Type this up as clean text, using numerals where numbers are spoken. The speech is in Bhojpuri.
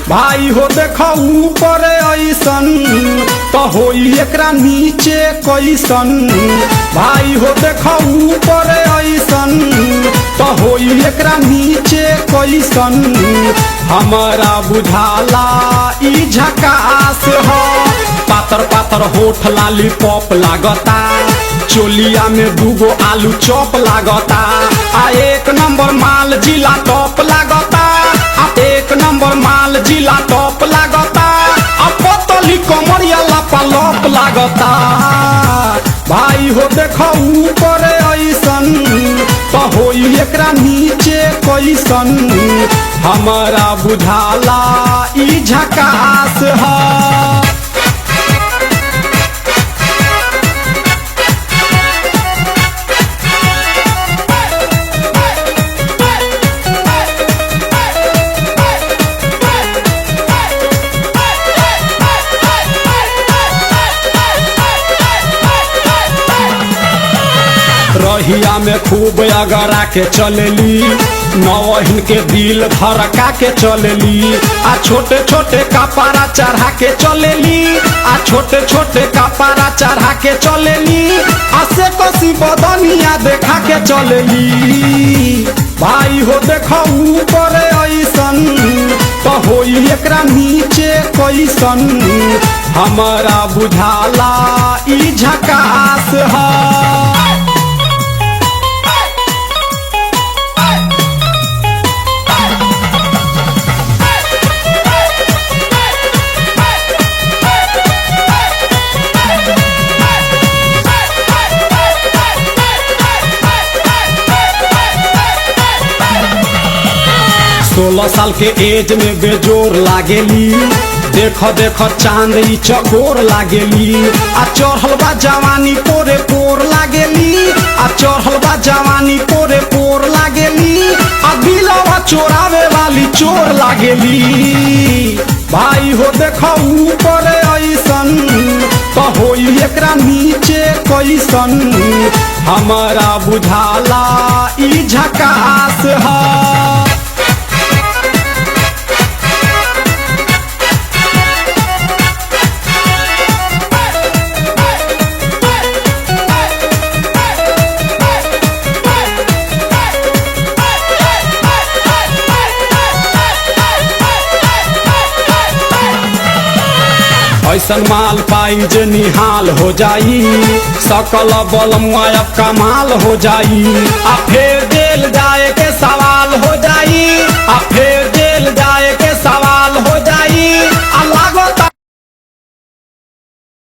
भाई हो देखो ऊपर ऐसन तो होई एकरा नीचे कैसन। भाई हो देखो ऊपर ऐसन तो होई एकरा नीचे कैसन। हमारा बुझाला ई झकास हो। पातर पातर होठ लाली पॉप लागता, चोलिया में दूगो आलू चॉप लागता। आ एक नंबर माल जिला टॉप लागता, आ एक नंबर माल जिला टॉप लागता। आ पतली कमरिया लापालॉप लागता। भाई हो देखो ऊपर ऐसन तो होई एकरा नीचे कैसन। हमारा बुझाला ई झकास है। रहिया में खूब अगरा के चलेली, नौहिन के दिल धड़का के चलेली। आ छोटे छोटे कपड़ा चढ़ा के चलेली, आ छोटे छोटे कपड़ा चढ़ा के चलेली। आ से कसी बदनिया देखा के चलेली। भाई हो देखो ऊपर ऐसन तो होई एकरा नीचे कैसन। हमारा बुझाला ई झकास है। सोलह साल के एज में बेजोर लागेली, देखो देखो चांद ई चकोर लागेली। आ चढ़ल बा जवानी पोरे पोर लागेली, आ चढ़ल बा जवानी पोरे पोर लागेली। आ दिलवा चोरावे वाली चोर लागेली। भाई हो देखो ऊपर ऐसन तो होई एकरा नीचे कैसन। हमारा बुझाला ई झकास है। ऐसन माल पाई जे निहाल हो जाई, सकल बल मुआयब कमाल हो जाई। आ फेर जेल जाए के सवाल हो जाई, आ फेर